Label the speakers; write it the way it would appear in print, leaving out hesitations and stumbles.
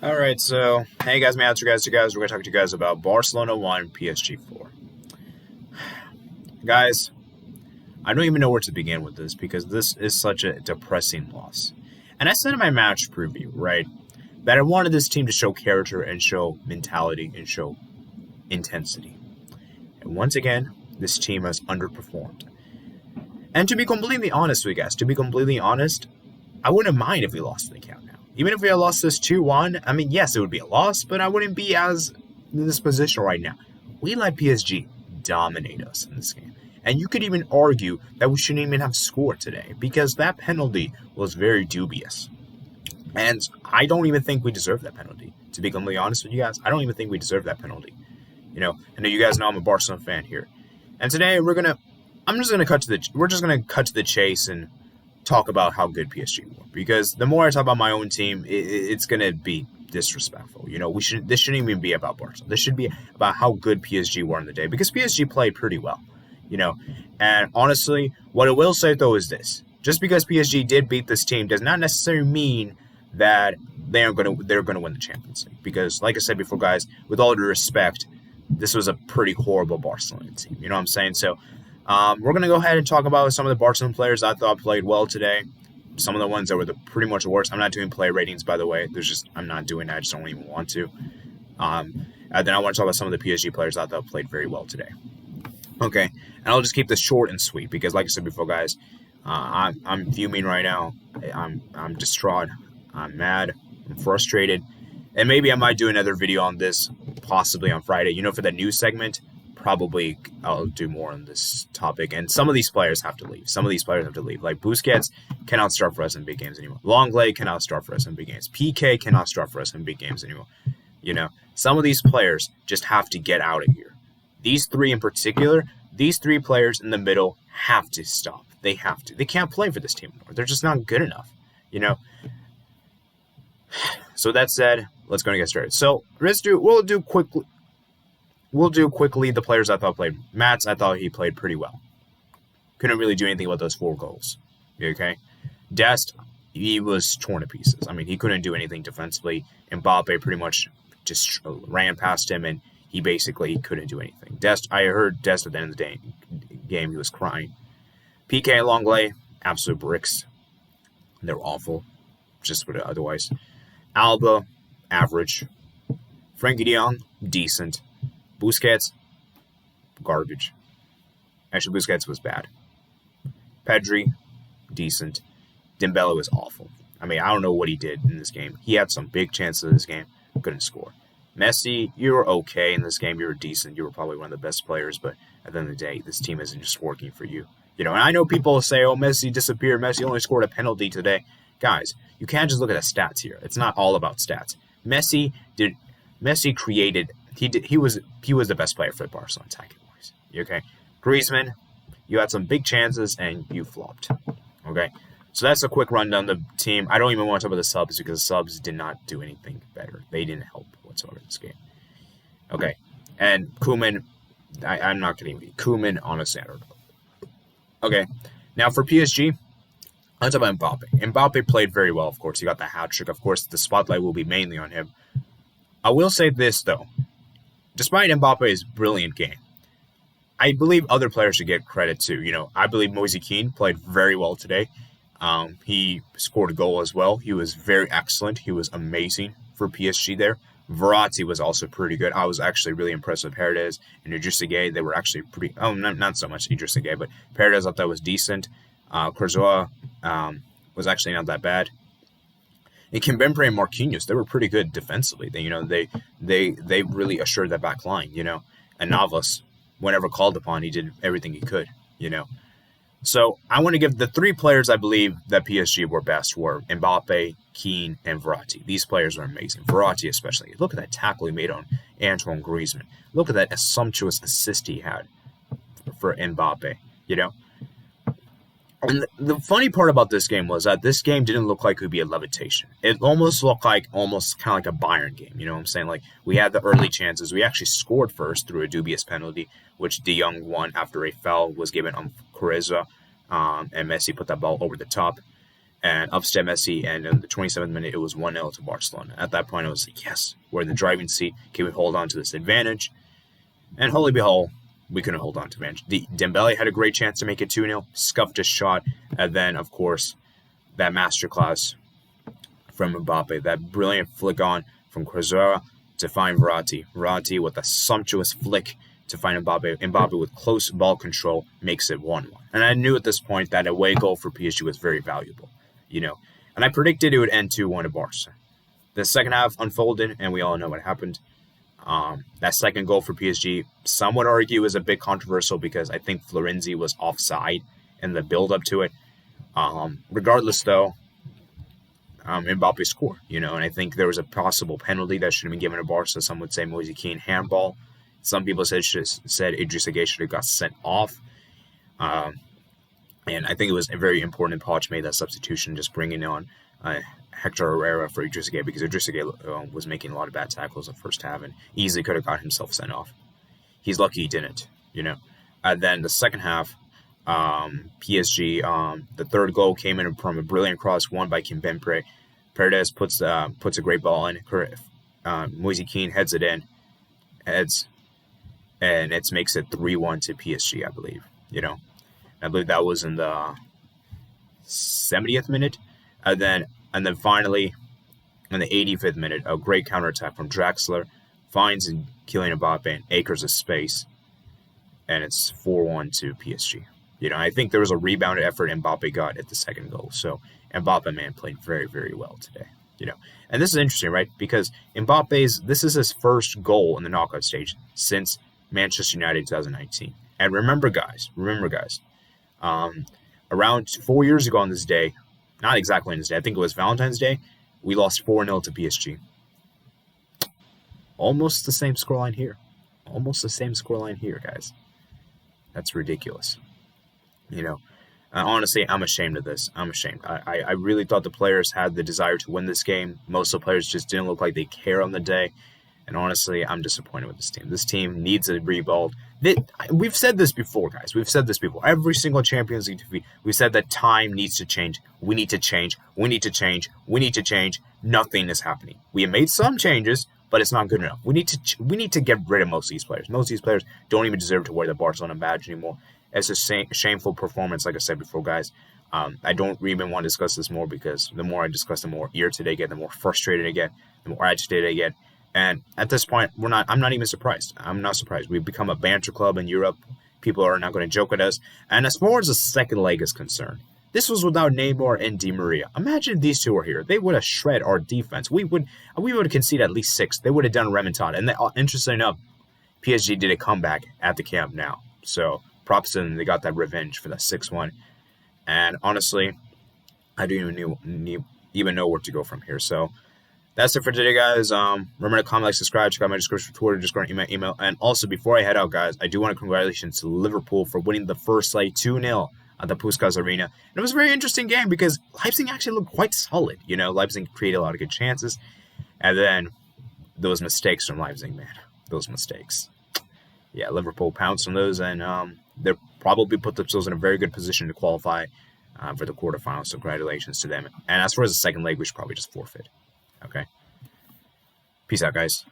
Speaker 1: All right, so hey guys, man, you guys. We're gonna talk to you guys about Barcelona 1, PSG 4. Guys, I don't even know where to begin with this because this is such a depressing loss. And I said in my match preview, right, that I wanted this team to show character and show mentality and show intensity. And once again, this team has underperformed. And to be completely honest with you guys, I wouldn't mind if we lost the account now. Even if we had lost this 2-1, I mean, yes, it would be a loss, but I wouldn't be as in this position right now. We let PSG dominate us in this game. And you could even argue that we shouldn't even have scored today because that penalty was very dubious. And I don't even think we deserve that penalty. To be completely honest with you guys, I don't even think we deserve that penalty. I know you guys know I'm a Barcelona fan here. And today we're just gonna cut to the chase and talk about how good PSG were. Because the more I talk about my own team, it's gonna be disrespectful. This shouldn't even be about Barcelona. This should be about how good PSG were on the day. Because PSG played pretty well. And honestly, what I will say though is this: just because PSG did beat this team does not necessarily mean that they're gonna win the Champions League. Because, like I said before, guys, with all due respect, this was a pretty horrible Barcelona team. You know what I'm saying? So we're going to go ahead and talk about some of the Barcelona players I thought played well today. Some of the ones that were pretty much worst. I'm not doing play ratings, by the way. I'm not doing that. I just don't even want to. And then I want to talk about some of the PSG players I thought played very well today. Okay, and I'll just keep this short and sweet because, like I said before, guys, I'm fuming right now. I'm distraught. I'm mad. I'm frustrated. And maybe I might do another video on this, possibly on Friday. For the news segment, probably I'll do more on this topic. And some of these players have to leave. Like Busquets cannot start for us in big games anymore. Longley cannot start for us in big games. Pique cannot start for us in big games anymore. Some of these players just have to get out of here. These three in particular, these three players in the middle have to stop. They have to. They can't play for this team anymore. They're just not good enough. So that said, let's go and get started. So we'll do quickly the players I thought played. Mats, I thought he played pretty well. Couldn't really do anything about those 4 goals. Okay? Dest, he was torn to pieces. I mean, he couldn't do anything defensively. Mbappe pretty much just ran past him, and he basically couldn't do anything. I heard Dest at the end of the game, he was crying. Pique and Longley, absolute bricks. They were awful. Just would otherwise. Alba, average. Frenkie de Jong, decent. Busquets, garbage. Actually, Busquets was bad. Pedri, decent. Dembele was awful. I mean, I don't know what he did in this game. He had some big chances in this game, couldn't score. Messi, you were okay in this game. You were decent. You were probably one of the best players, but at the end of the day, this team isn't just working for you. And I know people say, oh, Messi disappeared. Messi only scored a penalty today. Guys, you can't just look at the stats here. It's not all about stats. Messi created. He was the best player for Barcelona attacking wise. Okay, Griezmann, you had some big chances and you flopped. Okay, so that's a quick rundown of the team. I don't even want to talk about the subs because the subs did not do anything better. They didn't help whatsoever in this game. Okay, and Koeman, I'm not kidding you. Koeman, honestly, I don't know. Okay, now for PSG. Let's talk about Mbappe. Mbappe played very well, of course. He got the hat trick. Of course, the spotlight will be mainly on him. I will say this, though. Despite Mbappe's brilliant game, I believe other players should get credit, too. I believe Moise Kean played very well today. He scored a goal as well. He was very excellent. He was amazing for PSG there. Verratti was also pretty good. I was actually really impressed with Paredes and Idrissa Gueye. They were actually pretty... Oh, not so much Idrissa Gueye, but Paredes I thought was decent. Courtois was actually not that bad. And Kimpembe and Marquinhos, they were pretty good defensively. They really assured that back line, And Navas, whenever called upon, he did everything he could, So I want to give the 3 players I believe that PSG were best were Mbappe, Kean, and Verratti. These players are amazing. Verratti especially. Look at that tackle he made on Antoine Griezmann. Look at that sumptuous assist he had for Mbappe, And the funny part about this game was that this game didn't look like it would be a levitation. It almost looked like kind of like a Bayern game. You know what I'm saying? Like, we had the early chances. We actually scored first through a dubious penalty, which De Jong won after a foul was given on Mingueza, and Messi put that ball over the top. and upset Messi, and in the 27th minute, it was 1-0 to Barcelona. At that point, I was like, yes, we're in the driving seat. Can we hold on to this advantage? And holy behold, we couldn't hold on to advantage. Dembele had a great chance to make it 2-0, scuffed a shot, and then, of course, that masterclass from Mbappe, that brilliant flick on from Cazorla to find Verratti. Verratti with a sumptuous flick to find Mbappe. Mbappe with close ball control makes it 1-1. And I knew at this point that away goal for PSG was very valuable, And I predicted it would end 2-1 to Barca. The second half unfolded, and we all know what happened. That second goal for PSG, some would argue, is a bit controversial because I think Florenzi was offside in the build-up to it. Regardless, though, Mbappe scored, and I think there was a possible penalty that should have been given to Barca. Some would say Moise handball. Some people said Idrissa Gueye should have got sent off. And I think it was very important that Poch made that substitution, just bringing on Hector Herrera for Idrissa Gueye, because Idrissa Gueye was making a lot of bad tackles in the first half and easily could have got himself sent off. He's lucky he didn't, And then the second half, PSG, the third goal came in from a brilliant cross won by Kimpembe. Paredes puts a great ball in. Moise Kean heads it in. And it makes it 3-1 to PSG, I believe. I believe that was in the 70th minute. And then finally, in the 85th minute, a great counterattack from Draxler finds Kylian Mbappe and acres of space. And it's 4-1 to PSG. I think there was a rebounded effort Mbappe got at the second goal. So Mbappe, man, played very, very well today. And this is interesting, right? Because this is his first goal in the knockout stage since Manchester United 2019. And remember, guys, around 4 years ago on this day, not exactly on this day, I think it was Valentine's Day, we lost 4-0 to PSG. Almost the same scoreline here. Guys. That's ridiculous. Honestly, I'm ashamed of this. I'm ashamed. I really thought the players had the desire to win this game. Most of the players just didn't look like they care on the day. And honestly, I'm disappointed with this team. This team needs a rebuild. We've said this before, guys. We've said this before. Every single Champions League defeat, we said that time needs to change. We need to change. We need to change. We need to change. Nothing is happening. We have made some changes, but it's not good enough. We need to get rid of most of these players. Most of these players don't even deserve to wear the Barcelona badge anymore. It's a shameful performance, like I said before, guys. I don't even want to discuss this more because the more I discuss, the more irritated I get, the more frustrated I get, the more agitated I get. And at this point, I'm not even surprised. I'm not surprised. We've become a banter club in Europe. People are not going to joke at us. And as far as the second leg is concerned, this was without Neymar and Di Maria. Imagine if these two were here. They would have shred our defense. We would have conceded at least 6. They would have done remontada. And interestingly enough, PSG did a comeback at the Camp Nou. So props to them. They got that revenge for that 6-1. And honestly, I don't even know where to go from here. So that's it for today, guys. Remember to comment, like, subscribe, check out my description for Twitter, Discord, email. And also, before I head out, guys, I do want to congratulations to Liverpool for winning the first leg 2-0 at the Puskas Arena. And it was a very interesting game because Leipzig actually looked quite solid. Leipzig created a lot of good chances. And then those mistakes from Leipzig, man. Those mistakes. Yeah, Liverpool pounced on those, and they'll probably put themselves in a very good position to qualify for the quarterfinals. So congratulations to them. And as far as the second leg, we should probably just forfeit. Okay. Peace out, guys.